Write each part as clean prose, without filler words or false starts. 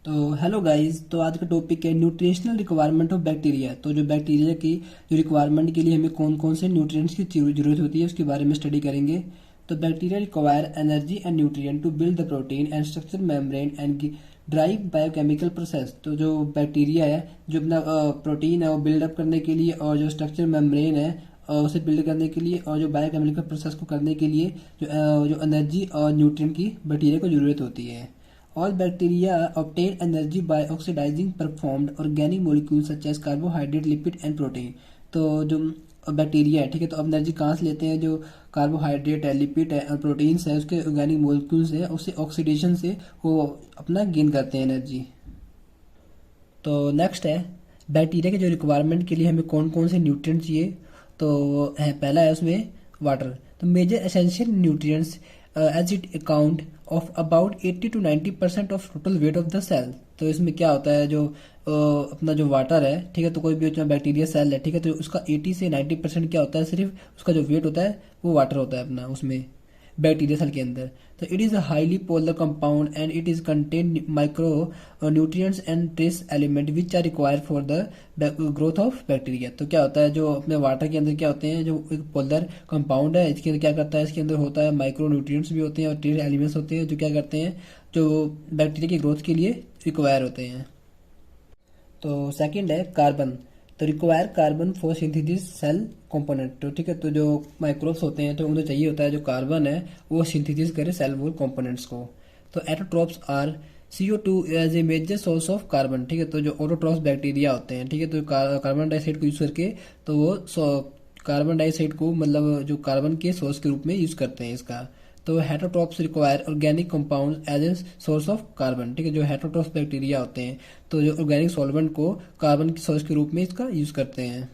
तो hello guys. तो आज का टॉपिक है न्यूट्रिशनल रिक्वायरमेंट ऑफ बैक्टीरिया। तो जो बैक्टीरिया की जो रिक्वायरमेंट के लिए हमें कौन कौन से न्यूट्रिएंट्स की जरूरत होती है उसके बारे में स्टडी करेंगे। तो bacteria require energy and nutrient to build the protein and structure membrane and drive biochemical process. तो जो बैक्टीरिया है जो अपना प्रोटीन है वो बिल्डअप करने के लिए और जो स्ट्रक्चर मेम्ब्रेन है और उसे बिल्ड करने के लिए और जो बायोकेमिकल प्रोसेस को करने के लिए जो एनर्जी और न्यूट्रिएंट की बैक्टीरिया को जरूरत होती है। All bacteria obtain energy by oxidizing performed organic molecules such as carbohydrate, lipid and protein। तो जो बैक्टीरिया है, ठीक है, तो अब एनर्जी कहाँ से लेते हैं? जो कार्बोहाइड्रेट है, लिपिड है और प्रोटीन्स है, उसके ऑर्गेनिक मोलिक्यूल्स है, उससे ऑक्सीडेशन से वो अपना गेन करते हैं एनर्जी। तो नेक्स्ट है बैक्टीरिया के जो रिक्वायरमेंट के लिए हमें कौन कौन से न्यूट्रिएंट चाहिए। तो है पहला है उसमें वाटर। तो major essential nutrients as it account of about 80 to 90% of total weight of the cell. तो इसमें क्या होता है, जो अपना जो वाटर है, ठीक है, तो कोई भी बैक्टीरिया सेल है, ठीक है, तो उसका 80 से 90% क्या होता है, सिर्फ उसका जो वेट होता है वो वाटर होता है अपना उसमें बैक्टीरिया सेल के अंदर। तो it is a highly polar compound and it is contain micro nutrients and trace element which are required for the growth of bacteria. तो क्या होता है, जो अपने वाटर के अंदर क्या होते हैं, जो एक पोलर कंपाउंड है, इसके अंदर क्या करता है, इसके अंदर होता है माइक्रो न्यूट्रिएंट्स भी होते हैं और ट्रेस एलिमेंट्स होते हैं जो क्या करते हैं, जो बैक्टीरिया की ग्रोथ के लिए रिक्वायर होते हैं। तो सेकंड है कार्बन। तो require carbon for synthesis cell component. तो ठीक है, तो जो माइक्रोब्स होते हैं तो उन्हें चाहिए होता है जो कार्बन है वो सिंथेसिस करे सेल वॉल कंपोनेंट्स को। तो autotrophs are CO2 as a major source of carbon. ठीक है, तो जो ऑटोट्रोप्स बैक्टीरिया होते हैं, ठीक है, तो कार्बन डाइऑक्साइड को यूज करके तो वो कार्बन डाइऑक्साइड को मतलब जो कार्बन के सोर्स के रूप में यूज करते हैं इसका। तो heterotrophs require organic compound as a source of carbon. ठीक है, जो हेटरोट्रोप्स बैक्टीरिया होते हैं तो जो ऑर्गेनिक सॉल्वेंट को कार्बन के सोर्स के रूप में इसका यूज करते हैं।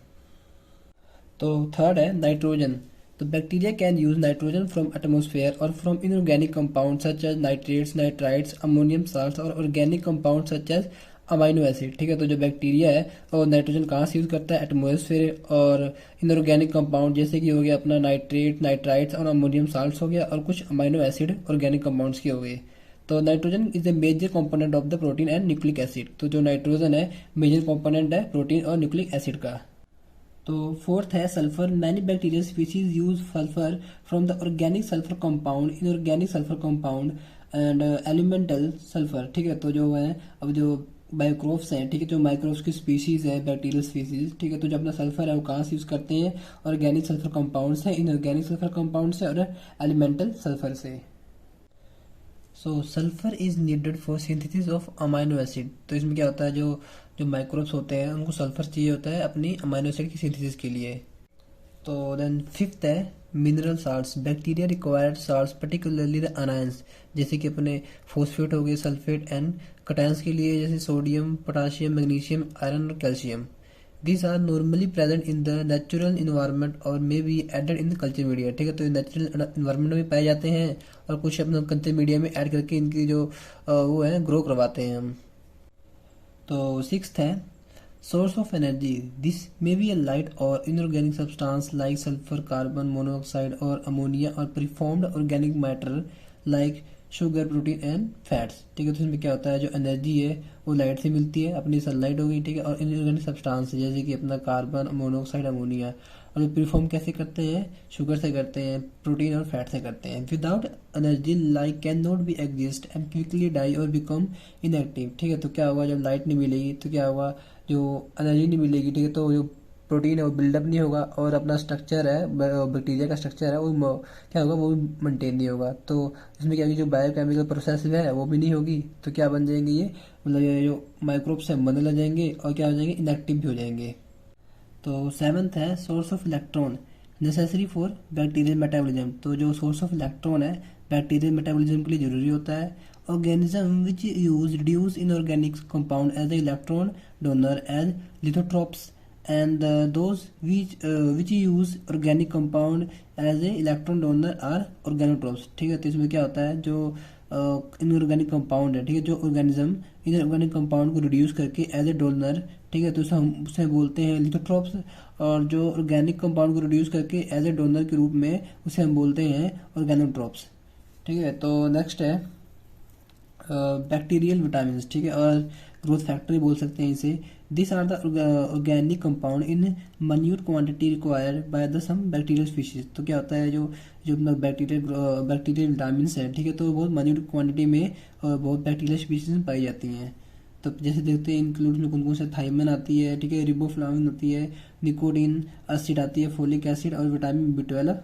तो थर्ड है नाइट्रोजन। तो bacteria can use nitrogen from atmosphere और from inorganic compound such as nitrates, nitrites, ammonium salts और organic compound such as amino acid. ठीक है, तो जो बैक्टीरिया है और नाइट्रोजन कहाँ से यूज करता है, एटमोस्फेयर और इनऑर्गेनिक कंपाउंड जैसे कि हो गया अपना नाइट्रेट, नाइट्राइट्स और अमोनियम साल्ट्स हो गया और कुछ अमाइनो एसिड ऑर्गेनिक कंपाउंड्स के हो गए। तो nitrogen is a major component of the protein and nucleic acid. तो जो नाइट्रोजन है मेजर कंपोनेंट है प्रोटीन और न्यूक्लिक एसिड का। तो फोर्थ है sulphur. Many bacterial species use sulphur from the organic sulphur compound, inorganic sulphur compound and elemental sulphur. ठीक है, तो जो है अब जो बायोक्रोफ्स हैं, ठीक है, जो माइक्रोब्स की स्पीशीज है, बैक्टीरियल स्पीशीज, ठीक है, तो जो अपना सल्फर है वो कहाँ से यूज करते हैं, ऑर्गेनिक सल्फर कंपाउंड से, इनऑर्गेनिक सल्फर कंपाउंड से और एलिमेंटल सल्फर से। So sulphur is needed for synthesis of amino acid. तो इसमें क्या होता है, जो जो माइक्रोब्स होते हैं उनको सल्फर चाहिए होता है अपनी अमाइनो एसिड की सिंथेसिस के लिए। तो देन फिफ्थ है mineral salts. Bacteria required salts particularly the anions, जैसे कि अपने फॉस्फेट हो गए, सल्फेट एंड कटायंस के लिए जैसे सोडियम, पोटाशियम, मैग्नीशियम, आयरन और calcium. These are normally present in the natural environment और may be added in the culture media. ठीक है, तो नेचुरल इन्वायरमेंट में पाए जाते हैं और कुछ अपना कल्चर मीडिया में ऐड करके इनकी जो वो है ग्रो करवाते हैं हम। तो सिक्स्थ है source of energy. This may be a light और inorganic substance like sulphur, carbon monoxide और अमोनिया और preformed organic matter like sugar, protein and fats. ठीक है, तो इसमें क्या होता है, जो एनर्जी है वो लाइट से मिलती है, अपनी सनलाइट हो गई, ठीक है, और इनऑर्गेनिक सब्सटेंस जैसे कि अपना कार्बन, मोनोऑक्साइड, अमोनिया। और ये प्रीफॉर्म कैसे करते हैं, शुगर से करते हैं, प्रोटीन और फैट से करते हैं। Without energy light can not be exist and quickly die और बिकम इनएक्टिव। ठीक है, तो क्या होगा, जब लाइट नहीं मिलेगी तो क्या होगा, जो एनर्जी नहीं मिलेगी, ठीक है, तो जो प्रोटीन है वो बिल्डअप नहीं होगा और अपना स्ट्रक्चर है, बैक्टीरिया का स्ट्रक्चर है वो क्या होगा, वो भी मेंटेन नहीं होगा। तो इसमें क्या होगी, जो बायोकेमिकल प्रोसेस है वो भी नहीं होगी, तो क्या बन जाएंगे ये, मतलब ये जो माइक्रोब्स हैं मरने लग जाएंगे और क्या हो जाएंगे, इनएक्टिव भी हो जाएंगे। तो सेवन्थ है source of electron necessary for bacterial metabolism. तो जो सोर्स ऑफ इलेक्ट्रॉन है बैक्टीरियल मेटाबॉलिज्म के लिए जरूरी होता है। Organism which use reduce inorganic compound as a electron donor as lithotrophs and those which use organic compound as a electron donor are organotrophs। ठीक है, तो इसमें क्या होता है, जो इनऑर्गेनिक कंपाउंड है, ठीक है, जो ऑर्गेनिज्म इनऑर्गेनिक कंपाउंड को रिड्यूस करके एज ए डोनर, ठीक है, तो उसे बोलते हैं लिथोट्रोप्स। और जो ऑर्गेनिक कंपाउंड को रिड्यूस करके एज ए डोनर के रूप में उसे हम बोलते हैं ऑर्गेनोट्रोप्स। ठीक है, तो नेक्स्ट है बैक्टीरियल विटामिन, ठीक है, और ग्रोथ फैक्टर भी बोल सकते हैं इसे। This are the organic compound in minute quantity required by the some bacterial species. तो क्या होता है, जो जो बैक्टीरियल विटामिन है, ठीक है, तो बहुत मन्यूट क्वांटिटी में बहुत बैक्टीरियल स्पीशीज में पाई जाती हैं। तो जैसे देखते हैं इंक्लूड में कौन कौन से, थाइमन आती है, ठीक है, रिबोफ्लाविन होती है, निकोटीन एसिड आती है, फोलिक एसिड और विटामिन B12,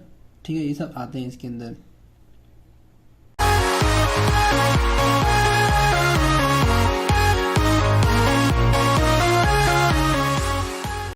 ठीक है, ये सब आते हैं इसके अंदर।